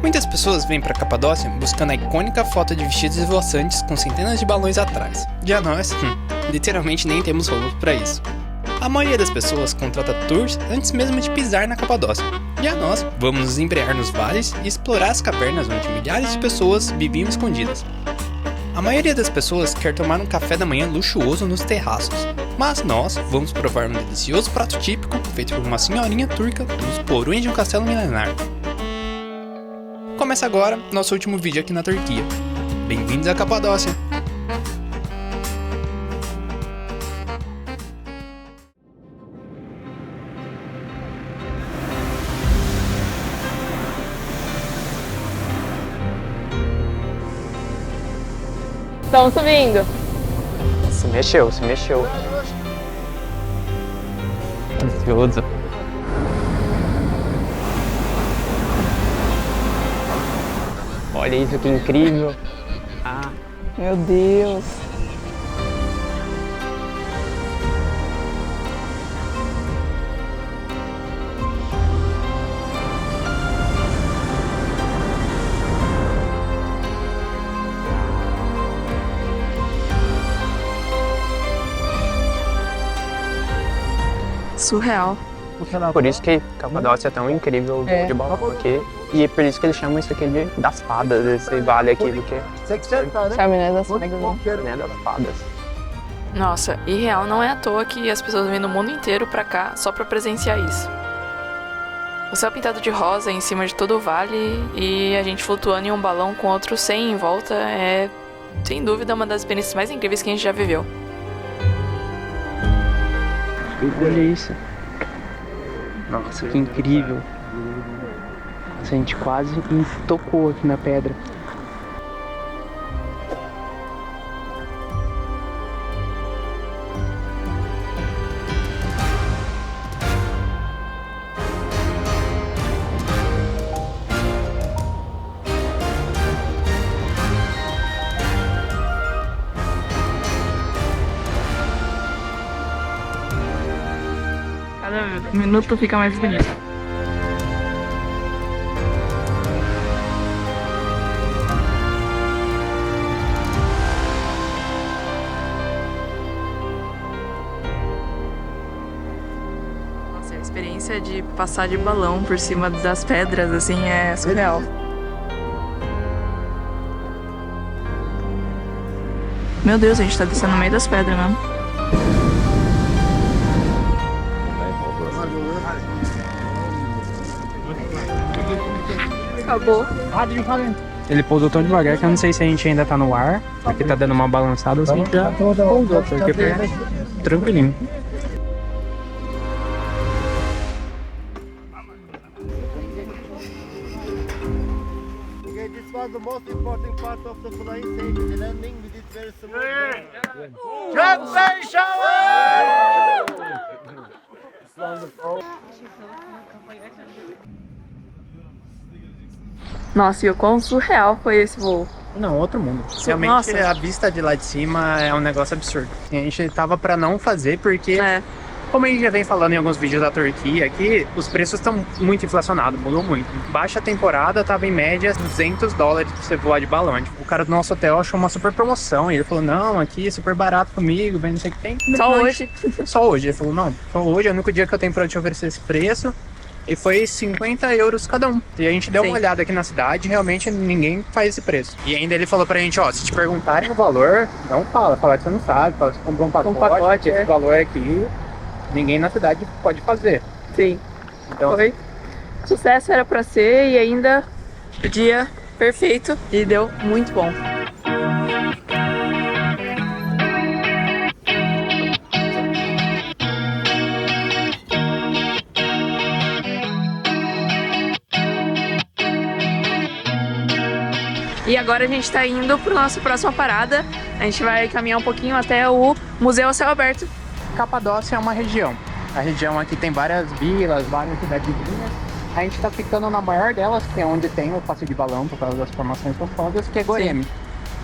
Muitas pessoas vêm para Capadócia buscando a icônica foto de vestidos esvoaçantes com centenas de balões atrás. Já nós, literalmente nem temos roupa para isso. A maioria das pessoas contrata tours antes mesmo de pisar na Capadócia. Já nós vamos nos embrear nos vales e explorar as cavernas onde milhares de pessoas viviam escondidas. A maioria das pessoas quer tomar um café da manhã luxuoso nos terraços, mas nós vamos provar um delicioso prato típico feito por uma senhorinha turca nos porões de um castelo milenar. Começa agora nosso último vídeo aqui na Turquia. Bem-vindos à Capadócia! Estão subindo. Se mexeu. Ansioso. Olha isso, que incrível. Meu Deus. Surreal. Por isso que Capadócia é tão incrível de balão aqui. E é por isso que eles chamam isso aqui das fadas, esse vale aqui, porque Chaminé das fadas. né, das fadas. Nossa, e real não é à toa que as pessoas vêm do mundo inteiro pra cá só pra presenciar isso. O céu pintado de rosa em cima de todo o vale e a gente flutuando em um balão com outro 100 em volta é, sem dúvida, uma das experiências mais incríveis que a gente já viveu. Olha isso. Nossa, que incrível. A gente quase tocou aqui na pedra. Cada minuto fica mais bonito. Nossa, a experiência de passar de balão por cima das pedras, assim, é surreal. Meu Deus, a gente tá descendo no meio das pedras mesmo. Acabou. Ele pousou tão devagar que eu não sei se a gente ainda tá no ar, porque tá dando uma balançada ou se a gente já pousou, porque foi tranquilinho. Okay, this was the most important part of the flying safety. The landing we did very smooth. Jumping shower! Nossa, e o quão surreal foi esse voo. Não, outro mundo. Realmente Nossa. a vista de lá de cima é um negócio absurdo. A gente tava pra não fazer porque, como a gente já vem falando em alguns vídeos da Turquia aqui, os preços estão muito inflacionados, mudou muito. Baixa temporada tava em média $200 pra você voar de balão. Tipo, o cara do nosso hotel achou uma super promoção e ele falou, não, aqui é super barato comigo, vem não sei o que tem. Só Não, hoje? Só hoje. Ele falou, não, só hoje é o único dia que eu tenho pra te oferecer esse preço. E foi 50 euros cada um. E a gente deu uma olhada aqui na cidade, realmente ninguém faz esse preço. E ainda ele falou pra gente, ó, se te perguntarem o valor, não fala que você não sabe, fala que você comprou um pacote, esse valor aqui, ninguém na cidade pode fazer. Sim. Então, Foi. Sucesso era pra ser e ainda o dia perfeito e deu muito bom. E agora a gente tá indo pro nosso próxima parada. A gente vai caminhar um pouquinho até o Museu a Céu Aberto. Capadócia é uma região. A região aqui tem várias vilas, várias cidadezinhas. A gente tá ficando na maior delas, que é onde tem o passeio de balão, por causa das formações profundas, que é Goreme.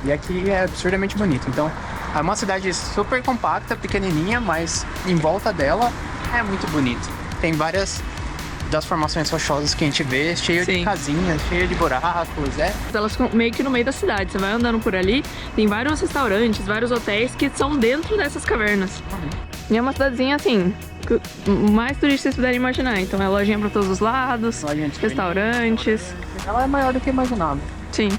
E aqui é absurdamente bonito. Então, é uma cidade super compacta, pequenininha, mas em volta dela é muito bonito. Tem várias das formações rochosas que a gente vê, cheio de Sim. casinhas, cheio de buracos, Elas ficam meio que no meio da cidade. Você vai andando por ali, tem vários restaurantes, vários hotéis que são dentro dessas cavernas. E é uma cidadezinha assim, o mais turista vocês puderem imaginar. Então é lojinha pra todos os lados, Lojinha de restaurantes. Ela é maior do que eu imaginava. Sim.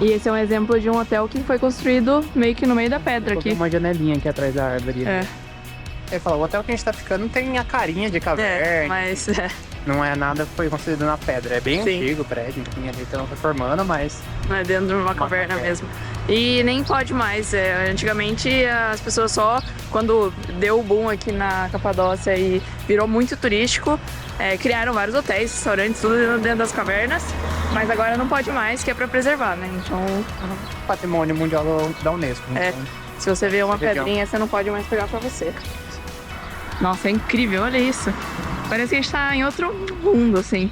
E esse é um exemplo de um hotel que foi construído meio que no meio da pedra Tem aqui. uma janelinha aqui atrás da árvore. É, Ele falou, o hotel que a gente tá ficando tem a carinha de caverna. mas Não é nada que foi construído na pedra. É bem Sim. antigo o prédio, enfim, ali estão reformando, mas... não é dentro de uma caverna mesmo. E nem pode mais. Antigamente as pessoas só, quando deu o boom aqui na Capadócia e virou muito turístico, criaram vários hotéis, restaurantes, tudo dentro das cavernas. Mas agora não pode mais, que é pra preservar, né? Então, Patrimônio mundial da Unesco. É. Então, se você vê uma Legal. pedrinha, você não pode mais pegar pra você. Nossa, é incrível, olha isso. Parece que a gente tá em outro mundo, assim.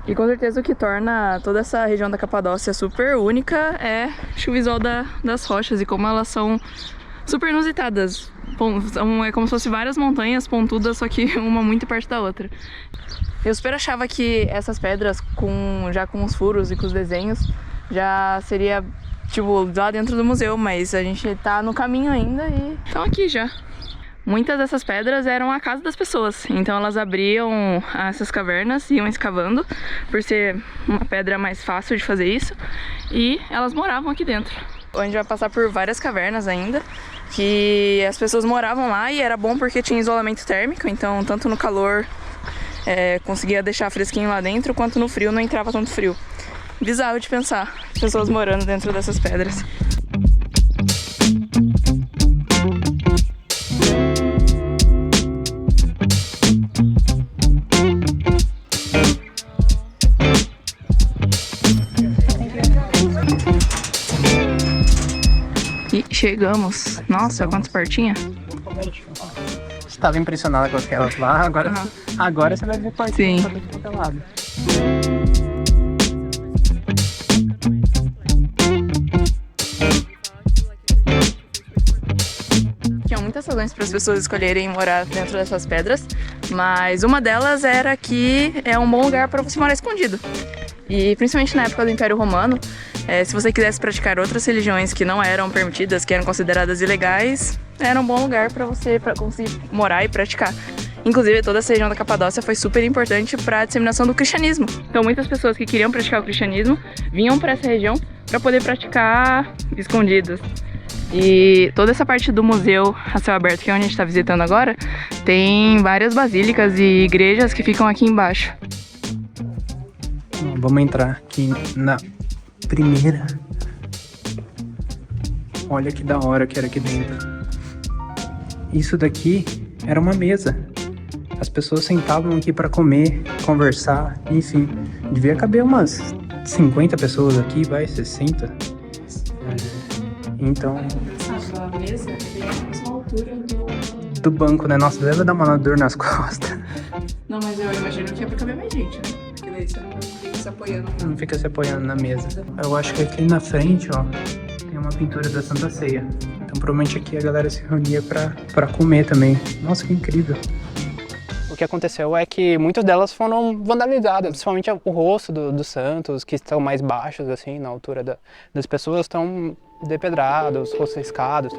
E com certeza o que torna toda essa região da Capadócia super única é o visual das rochas e como elas são super inusitadas. É como se fossem várias montanhas pontudas, só que uma muito perto da outra. Eu super achava que essas pedras, já com os furos e com os desenhos, já seria tipo lá dentro do museu, mas a gente tá no caminho ainda e estão aqui já. Muitas dessas pedras eram a casa das pessoas, então elas abriam essas cavernas e iam escavando, por ser uma pedra mais fácil de fazer isso, e elas moravam aqui dentro. A gente vai passar por várias cavernas ainda, que as pessoas moravam lá e era bom porque tinha isolamento térmico, então tanto no calor conseguia deixar fresquinho lá dentro, quanto no frio não entrava tanto frio. Bizarro de pensar, as pessoas morando dentro dessas pedras. E chegamos. Nossa, quantas portinhas? Estava impressionada com aquelas lá, agora você vai ver portinha Sim. pra todo quanto é lado. Tinha muitas razões para as pessoas escolherem morar dentro dessas pedras, mas uma delas era que é um bom lugar para você morar escondido. E principalmente na época do Império Romano, se você quisesse praticar outras religiões que não eram permitidas, que eram consideradas ilegais, era um bom lugar para você conseguir morar e praticar. Inclusive, toda essa região da Capadócia foi super importante para a disseminação do cristianismo. Então, muitas pessoas que queriam praticar o cristianismo vinham para essa região para poder praticar escondidas. E toda essa parte do museu a céu aberto, que é onde a gente está visitando agora, tem várias basílicas e igrejas que ficam aqui embaixo. Vamos entrar aqui na primeira. Olha que da hora que era aqui dentro. Isso daqui era uma mesa. As pessoas sentavam aqui para comer, conversar, enfim. Devia caber umas 50 pessoas aqui, 60. Então... A mesa é a mesma altura do banco, né? Nossa, deve dar uma dor nas costas. Não, mas eu imagino que é pra caber mais gente, né? Porque daí você não fica se apoiando. Não fica se apoiando na mesa. Eu acho que aqui na frente, ó, tem uma pintura da Santa Ceia. Então provavelmente aqui a galera se reunia pra comer também. Nossa, que incrível. O que aconteceu é que muitas delas foram vandalizadas, principalmente o rosto dos santos, que estão mais baixos, assim, na altura das pessoas, estão depedrados, rostos riscados.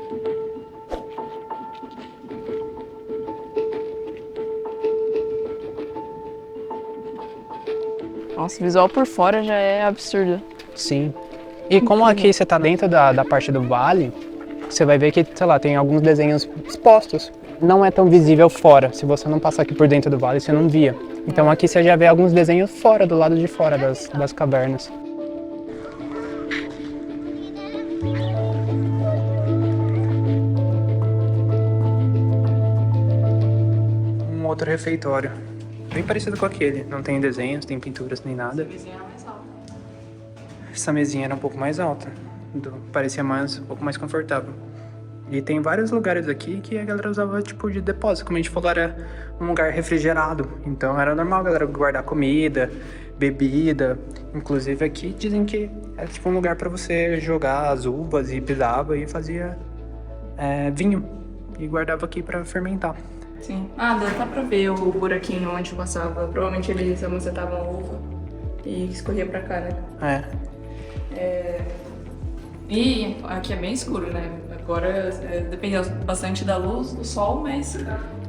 Nossa, o visual por fora já é absurdo. Sim. E como aqui você tá dentro da parte do vale, você vai ver que, sei lá, tem alguns desenhos expostos. Não é tão visível fora. Se você não passar aqui por dentro do vale, você não via. Então aqui você já vê alguns desenhos fora, do lado de fora das cavernas. Um outro refeitório. Bem parecido com aquele. Não tem desenhos, tem pinturas, nem nada. Essa mesinha era um pouco mais alta. Parecia um pouco mais confortável. E tem vários lugares aqui que a galera usava tipo de depósito. Como a gente falou, era um lugar refrigerado. Então era normal a galera guardar comida, bebida. Inclusive aqui dizem que era tipo um lugar pra você jogar as uvas e pisava e fazia vinho. E guardava aqui pra fermentar. Sim. Ah, dá pra ver o buraquinho onde passava. Provavelmente eles amacetavam uva e escorria pra cá, né? E aqui é bem escuro, né? Agora depende bastante da luz, do sol, mas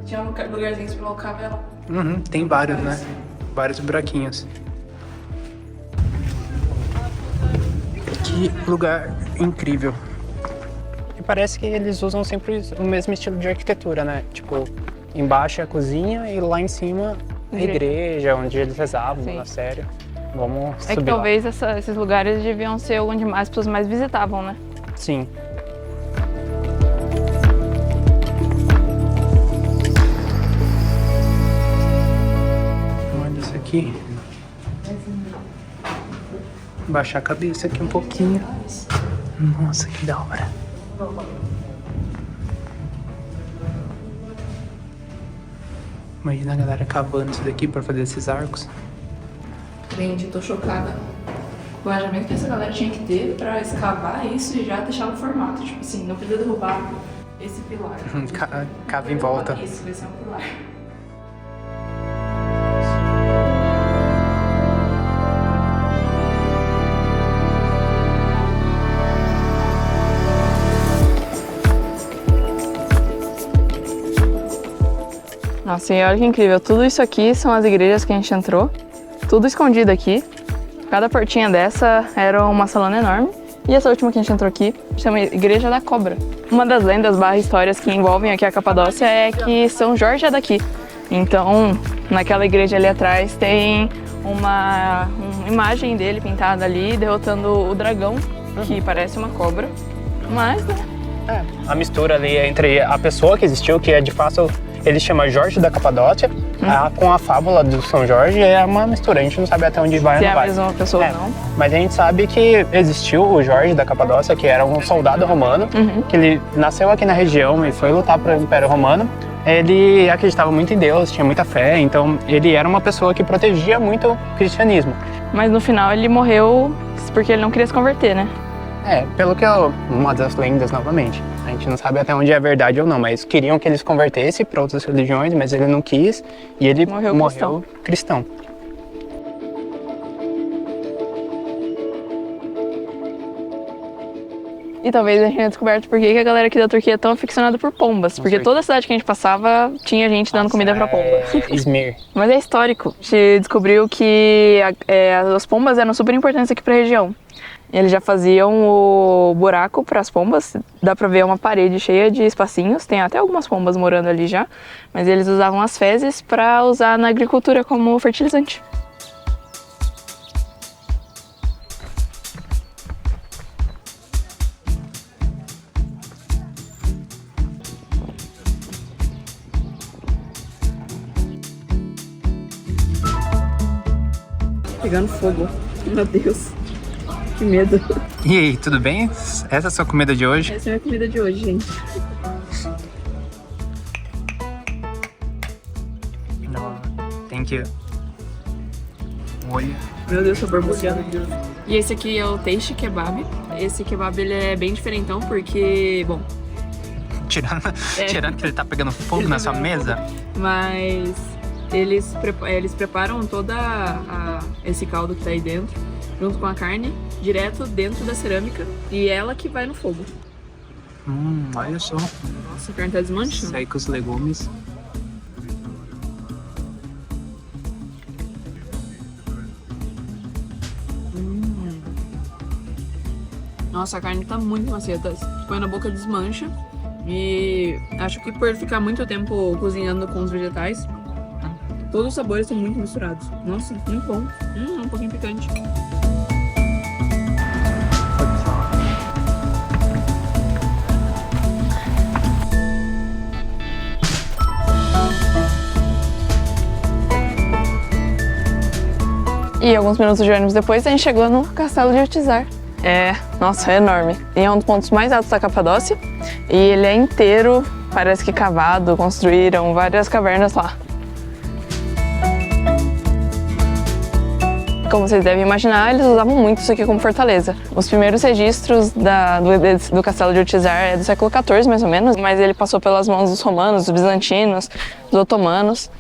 tinha lugarzinhos pra colocar a vela. Tem vários, né? Vários buraquinhos. Que lugar incrível. E parece que eles usam sempre o mesmo estilo de arquitetura, né? Tipo, embaixo é a cozinha e lá em cima a igreja, onde eles rezavam, na série. Vamos subir. É que talvez esses lugares deviam ser onde as pessoas mais visitavam, né? Sim. Olha isso aqui. Baixar a cabeça aqui um pouquinho. Nossa, que da hora. Imagina a galera cavando isso daqui pra fazer esses arcos. Gente, eu tô chocada. O planejamento que essa galera tinha que ter pra escavar isso e já deixar no formato. Tipo assim, não precisa derrubar esse pilar. Cava em volta. Isso, vai ser um pilar. Nossa, e olha que incrível. Tudo isso aqui são as igrejas que a gente entrou. Tudo escondido aqui. Cada portinha dessa era uma salona enorme. E essa última que a gente entrou aqui chama Igreja da Cobra. Uma das lendas / histórias que envolvem aqui a Capadócia é que São Jorge é daqui. Então, naquela igreja ali atrás tem uma imagem dele pintada ali, derrotando o dragão, que parece uma cobra. Mas, né? A mistura ali entre a pessoa que existiu, que é de fato, ele chama Jorge da Capadócia, com a fábula do São Jorge, é uma mistura. A gente não sabe até onde vai ou não vai. Se é a mesma pessoa ou não. Mas a gente sabe que existiu o Jorge da Capadócia, que era um soldado romano, que ele nasceu aqui na região e foi lutar para o Império Romano. Ele acreditava muito em Deus, tinha muita fé, então ele era uma pessoa que protegia muito o cristianismo. Mas no final ele morreu porque ele não queria se converter, né? Pelo que uma das lendas novamente. A gente não sabe até onde é verdade ou não, mas queriam que ele se convertesse para outras religiões, mas ele não quis e ele morreu cristão. E talvez a gente tenha descoberto por que a galera aqui da Turquia é tão aficionada por pombas. Porque toda cidade que a gente passava tinha gente dando comida pra pomba. Izmir. Mas é histórico. A gente descobriu que as pombas eram super importantes aqui pra região. Eles já faziam o buraco para as pombas, dá pra ver uma parede cheia de espacinhos, tem até algumas pombas morando ali já, mas eles usavam as fezes para usar na agricultura como fertilizante. Pegando fogo, meu Deus. Que medo. E aí, tudo bem? Essa é a sua comida de hoje? Essa é a minha comida de hoje, gente. Thank you. Olha. Meu Deus, tô borbulhando. E esse aqui é o Teixe Kebab. Esse kebab ele é bem diferentão porque, bom... Tirando que ele tá pegando fogo na sua mesa? Mas eles preparam toda esse caldo que tá aí dentro, junto com a carne, direto dentro da cerâmica, e ela que vai no fogo. Olha só. Nossa, a carne tá desmanchando. Sai com os legumes. Nossa, a carne tá muito macia, tá? Põe na boca, desmancha. E acho que por ficar muito tempo cozinhando com os vegetais, todos os sabores estão muito misturados. Nossa, muito bom. Um pouquinho picante. E alguns minutos de ônibus depois, a gente chegou no Castelo de Ortizar. Nossa, é enorme. E é um dos pontos mais altos da Capadócia. E ele é inteiro, parece que cavado, construíram várias cavernas lá. Como vocês devem imaginar, eles usavam muito isso aqui como fortaleza. Os primeiros registros do castelo de Ortizar é do século XIV, mais ou menos, mas ele passou pelas mãos dos romanos, dos bizantinos, dos otomanos.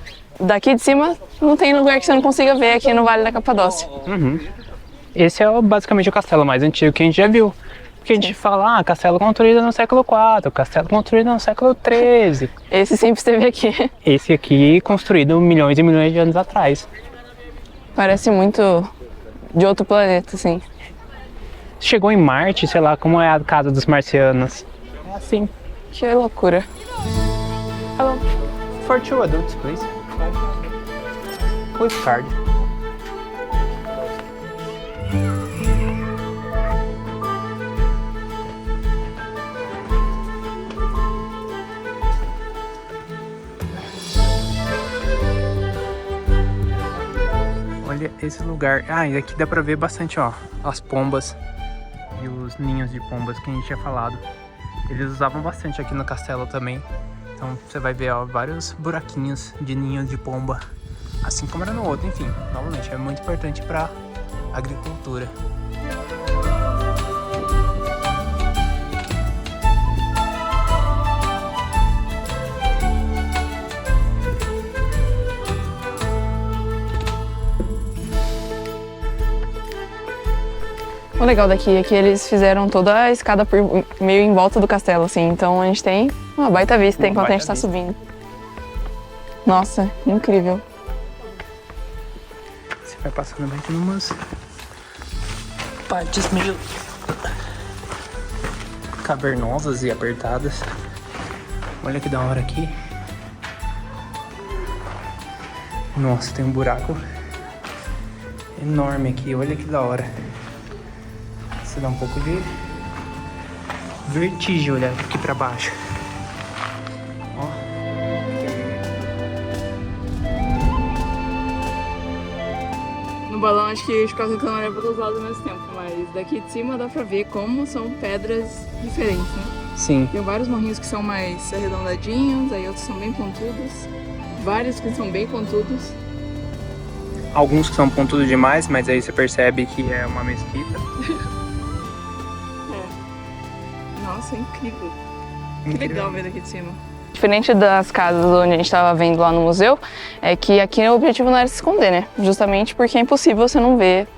Daqui de cima, não tem lugar que você não consiga ver aqui no Vale da Capadócia. Esse é basicamente o castelo mais antigo que a gente já viu. Porque a gente fala, castelo construído no século IV, castelo construído no século XIII. Esse sempre esteve aqui. Esse aqui construído milhões e milhões de anos atrás. Parece muito de outro planeta, assim. Chegou em Marte, sei lá, como é a casa dos marcianos. É assim. Que loucura. Hello. For 2 adults, please. With card. Olha esse lugar. E aqui dá pra ver bastante, ó, as pombas e os ninhos de pombas que a gente tinha falado. Eles usavam bastante aqui no castelo também. Então você vai ver, ó, vários buraquinhos de ninhos de pomba, assim como era no outro. Enfim, novamente, é muito importante pra agricultura. O legal daqui é que eles fizeram toda a escada meio em volta do castelo, assim. Então a gente tem uma baita vista enquanto a gente tá subindo. Nossa, incrível. Você vai passando bem aqui numas partes meio cavernosas e apertadas. Olha que da hora aqui. Nossa, tem um buraco enorme aqui. Olha que da hora. Você dá um pouco de vertigem olhar aqui pra baixo. Ó. No balão acho que os caras estão olhando para os lados ao mesmo tempo, mas daqui de cima dá pra ver como são pedras diferentes, né? Sim. Tem vários morrinhos que são mais arredondadinhos, aí outros são bem pontudos. Vários que são bem pontudos. Alguns que são pontudos demais, mas aí você percebe que é uma mesquita. Nossa, é incrível. Que legal ver daqui de cima. Diferente das casas onde a gente estava vendo lá no museu, é que aqui o objetivo não era se esconder, né? Justamente porque é impossível você não ver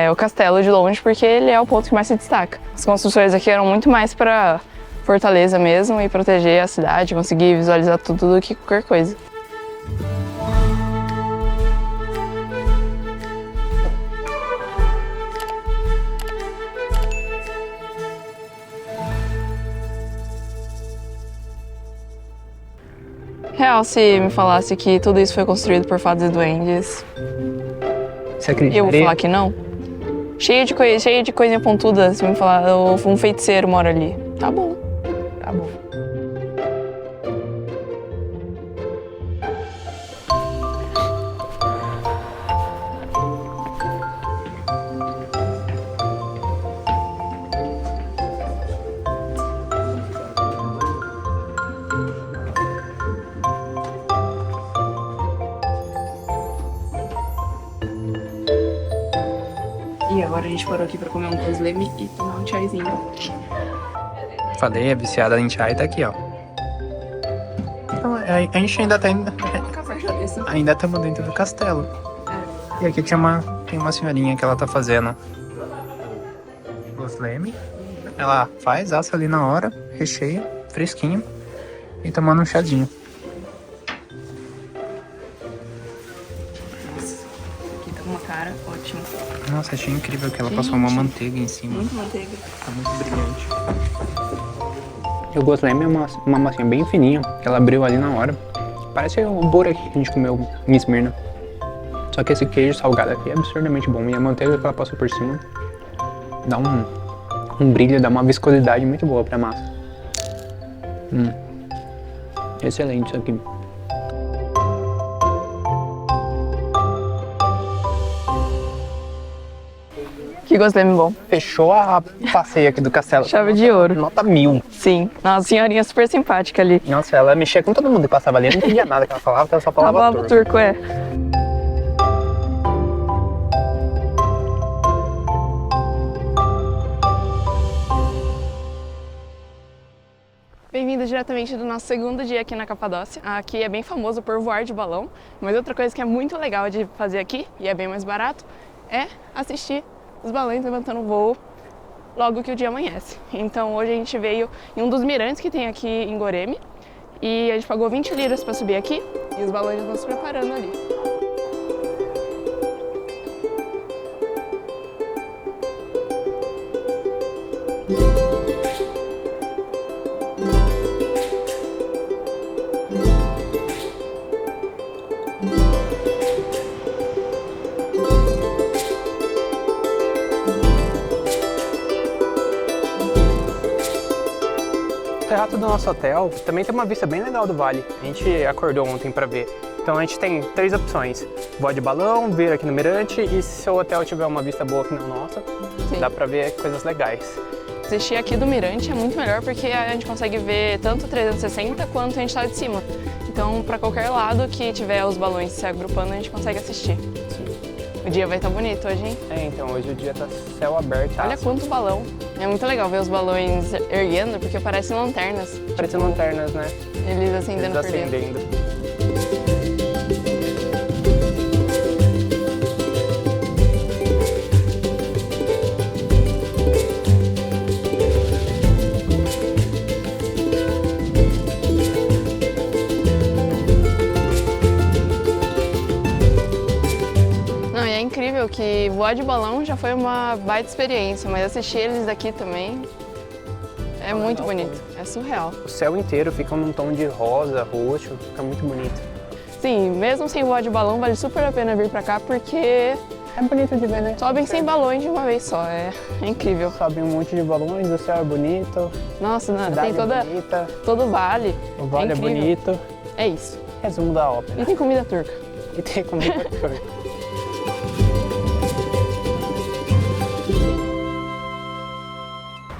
o castelo de longe, porque ele é o ponto que mais se destaca. As construções aqui eram muito mais para fortaleza mesmo e proteger a cidade, conseguir visualizar tudo do que qualquer coisa. Real, se me falasse que tudo isso foi construído por fadas e duendes, Você acredita? eu vou falar que não. Cheio de coisinha pontuda, se me falar, um feiticeiro mora ali. Tá bom. Tá bom. E agora a gente parou aqui pra comer um cosleme e tomar um chaizinho. Falei, é viciada em chai, tá aqui, ó. Então, a gente ainda tá indo. Ainda estamos dentro do castelo. E aqui tem uma senhorinha que ela tá fazendo cosleme. Ela faz, assa ali na hora, recheia, fresquinho, e tomando um chazinho. Aqui tá com uma cara ótima. Nossa, achei incrível que ela passou uma manteiga em cima. Muito manteiga. Tá muito brilhante. O cosleme é uma massinha bem fininha, que ela abriu ali na hora. Parece o bolo aqui que a gente comeu em Esmirna. Só que esse queijo salgado aqui é absurdamente bom. E a manteiga que ela passou por cima dá um brilho, dá uma viscosidade muito boa pra massa. Excelente isso aqui. Que gostei, bom. Fechou a passeio aqui do castelo. Chave de ouro. Nota 1000. Sim. Nossa, senhorinha super simpática ali. Nossa, ela mexia com todo mundo que passava ali. Eu não entendia nada que ela falava, ela só A falava palavra turco. turco, é. Bem-vindos diretamente do nosso segundo dia aqui na Capadócia. Aqui é bem famoso por voar de balão, mas outra coisa que é muito legal de fazer aqui, e é bem mais barato, é assistir os balões levantando voo logo que o dia amanhece. Então hoje a gente veio em um dos mirantes que tem aqui em Goreme e a gente pagou 20 liras para subir aqui e os balões vão se preparando ali. O terraço do nosso hotel também tem uma vista bem legal do vale. A gente acordou ontem pra ver. Então a gente tem 3 opções. Voar de balão, vir aqui no mirante e se o hotel tiver uma vista boa que não nossa, Sim. dá pra ver coisas legais. Assistir aqui do mirante é muito melhor porque a gente consegue ver tanto 360 quanto a gente está de cima. Então, para qualquer lado que tiver os balões se agrupando, a gente consegue assistir. O dia vai estar bonito hoje, hein? É, então hoje o dia tá céu aberto. Olha quanto balão. É muito legal ver os balões erguendo porque parecem lanternas. Parecem lanternas, né? Eles acendendo Eles por dentro. acendendo. Não, e é incrível que voar de balão já foi uma baita experiência, mas assistir eles daqui também é muito bonito. É surreal. O céu inteiro fica num tom de rosa, roxo, fica muito bonito. Sim, mesmo sem voar de balão, vale super a pena vir pra cá porque É bonito de ver, né? sobem 100 balões de uma vez só. É incrível. Sobe um monte de balões, o céu é bonito, Nossa, a não, cidade tem é bonita, todo o vale. o vale é incrível. bonito. É isso. Resumo da ópera. E tem comida turca. E tem comida turca.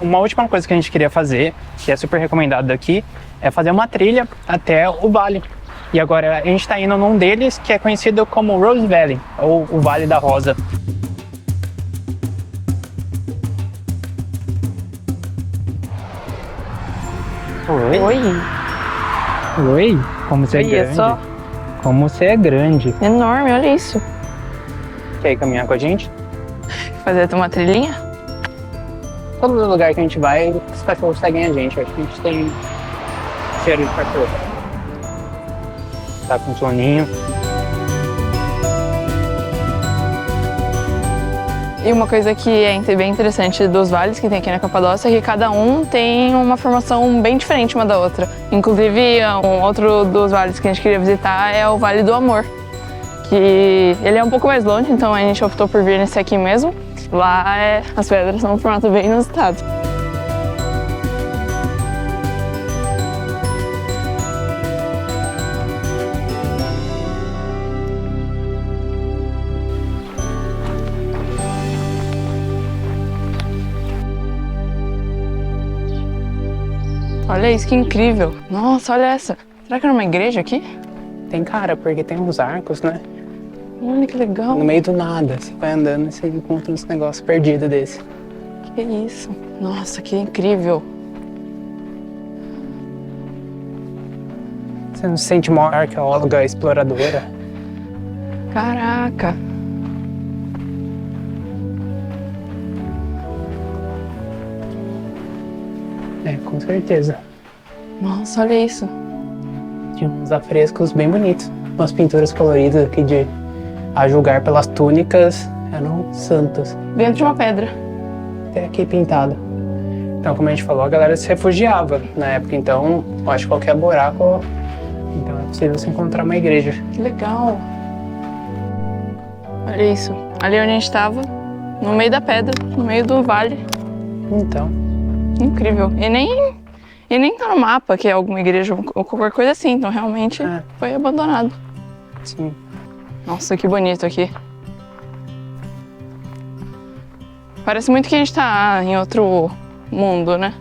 Uma última coisa que a gente queria fazer, que é super recomendado daqui, é fazer uma trilha até o vale. E agora a gente está indo num deles que é conhecido como Rose Valley, ou o Vale da Rosa. Oi? Oi! Oi? Como você é Olha grande? só. Como você é grande. Enorme, olha isso. Quer ir caminhar com a gente? Fazer uma trilhinha? Todo lugar que a gente vai, os cachorros seguem a gente. Acho que a gente tem cheiro de cachorro. Tá com soninho. E uma coisa que é bem interessante dos vales que tem aqui na Capadócia é que cada um tem uma formação bem diferente uma da outra. Inclusive, um outro dos vales que a gente queria visitar é o Vale do Amor, que ele é um pouco mais longe, então a gente optou por vir nesse aqui mesmo. Lá as pedras são um formato bem inusitado. Olha isso, que incrível! Nossa, olha essa! Será que era uma igreja aqui? Tem cara, porque tem uns arcos, né? Olha que legal! No meio do nada. Você vai andando e você encontra uns negócios perdidos desse. Que isso? Nossa, que incrível! Você não se sente uma arqueóloga exploradora? Caraca! É, com certeza. Nossa, olha isso! Tinha uns afrescos bem bonitos. Umas pinturas coloridas aqui a julgar pelas túnicas, eram santos. Dentro de uma pedra. Até aqui pintado. Então, como a gente falou, a galera se refugiava na época. Então, eu acho que qualquer buraco, então é possível você encontrar uma igreja. Que legal! Olha isso. Ali onde a gente estava, no meio da pedra, no meio do vale. Então, Incrível. E nem tá no mapa que é alguma igreja ou qualquer coisa assim. Então realmente foi abandonado. sim. Nossa, que bonito aqui. Parece muito que a gente tá em outro mundo, né?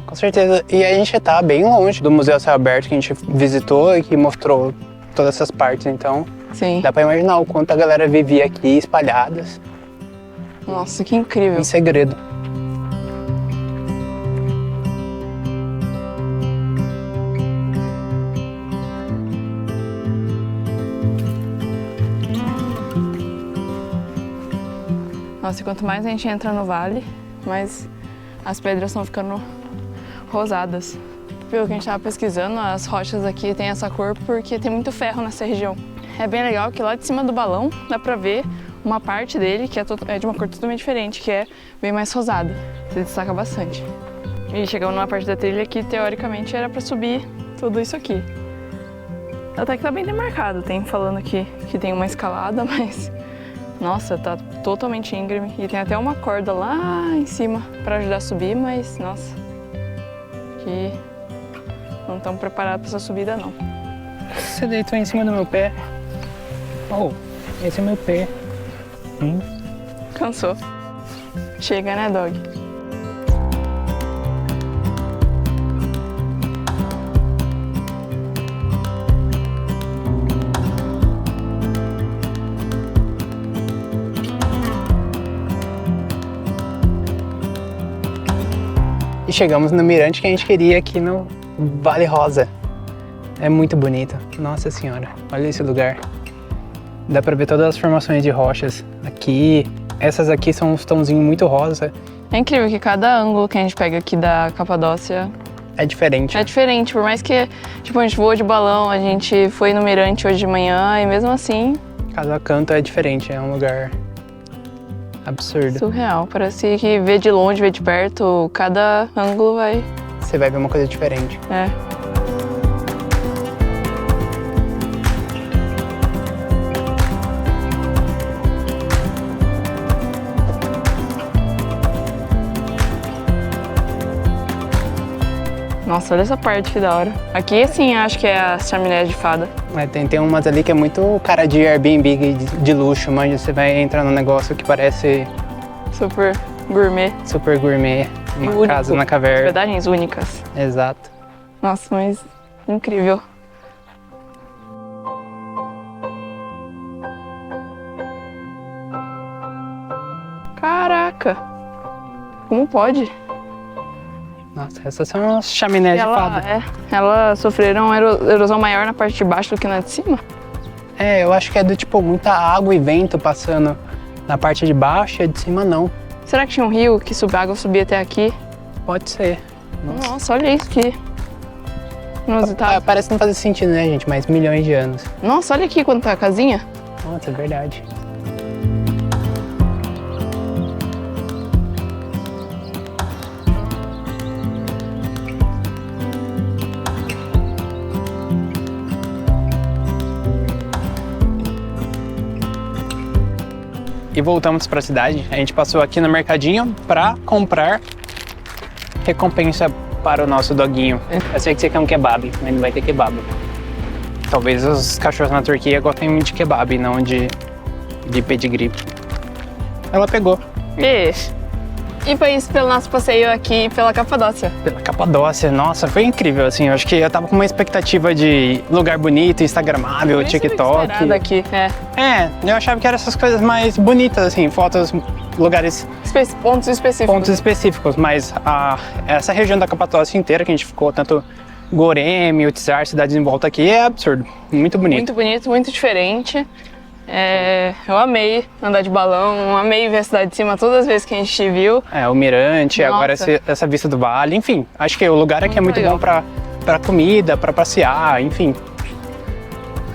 Com certeza. E a gente tá bem longe do Museu a Céu Aberto que a gente visitou e que mostrou todas essas partes, então Sim. dá pra imaginar o quanto a galera vivia aqui espalhadas Nossa, que incrível. em segredo. Nossa, e quanto mais a gente entra no vale, mais as pedras estão ficando rosadas. Pelo que a gente estava pesquisando, as rochas aqui têm essa cor porque tem muito ferro nessa região. É bem legal que lá de cima do balão dá pra ver uma parte dele que é de uma cor totalmente diferente, que é bem mais rosada. Se destaca bastante. E chegamos numa parte da trilha que teoricamente era pra subir tudo isso aqui. Até que tá bem demarcado, tem falando aqui que tem uma escalada, mas nossa, tá totalmente íngreme. E tem até uma corda lá em cima pra ajudar a subir, mas nossa, que não estamos preparados para essa subida não. Você deitou em cima do meu pé. Oh, esse é meu pé. Cansou. Chega, né, dog? E chegamos no mirante que a gente queria aqui no Vale Rosa. É muito bonito. Nossa senhora, olha esse lugar. Dá pra ver todas as formações de rochas aqui. Essas aqui são uns tãozinhos muito rosa. É incrível que cada ângulo que a gente pega aqui da Capadócia é diferente. É diferente, por mais que tipo, a gente voou de balão, a gente foi no mirante hoje de manhã e mesmo assim... Cada canto é diferente, é um lugar absurdo. Surreal, parece que ver de longe, ver de perto, cada ângulo vai... Você vai ver uma coisa diferente. É. Nossa, olha essa parte que da hora. Aqui, assim, acho que é a chaminé de fada. É, tem umas ali que é muito cara de Airbnb de luxo, mas você vai entrar num negócio que parece... Super gourmet. Super gourmet. Uma único. casa na caverna. Hospedagens únicas. Exato. Nossa, mas incrível. Caraca! Como pode? Nossa, essas são as chaminés de fada. Elas sofreram erosão maior na parte de baixo do que na de cima? É, eu acho que é do tipo muita água e vento passando na parte de baixo e a de cima não. Será que tinha um rio que a água subia até aqui? Pode ser. Nossa, olha isso aqui. Inusitado. Parece não fazer sentido, né, gente? Mas milhões de anos. Nossa, olha aqui quando tá a casinha. Nossa, é verdade. E voltamos para a cidade. A gente passou aqui no mercadinho para comprar recompensa para o nosso doguinho. Eu sei que você quer um kebab, mas não vai ter kebab. Talvez os cachorros na Turquia gostem de kebab, não de pedigree. Ela pegou. E foi isso pelo nosso passeio aqui pela Capadócia. Pela Capadócia, nossa, foi incrível, assim. Eu acho que eu tava com uma expectativa de lugar bonito, instagramável, TikTok. Aqui, eu achava que eram essas coisas mais bonitas, assim, fotos, lugares... Pontos específicos. Pontos específicos, mas essa região da Capadócia inteira que a gente ficou, tanto Goreme, Utzar, cidades em volta aqui, é absurdo. Muito bonito. Muito bonito, muito diferente. Eu amei andar de balão, amei ver a cidade de cima todas as vezes que a gente te viu. O mirante, Nossa. agora essa vista do vale, enfim. Acho que o lugar aqui é muito legal. bom pra comida, pra passear, enfim.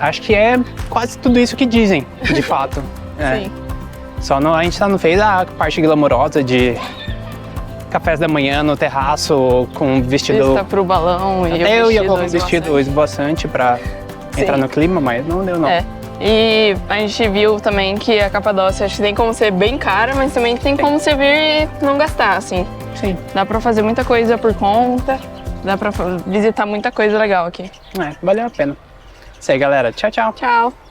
Acho que é quase tudo isso que dizem, de fato. Sim. Só a gente não fez a parte glamourosa de cafés da manhã no terraço com vestido... Vista pro balão e Até eu ia com o um vestido esvoaçante pra entrar no clima, mas não deu não. E a gente viu também que a Capadócia acho que tem como ser bem cara, mas também tem como você vir e não gastar, assim. Sim. Dá pra fazer muita coisa por conta, dá pra visitar muita coisa legal aqui. Valeu a pena. Isso aí, galera. Tchau, tchau. Tchau!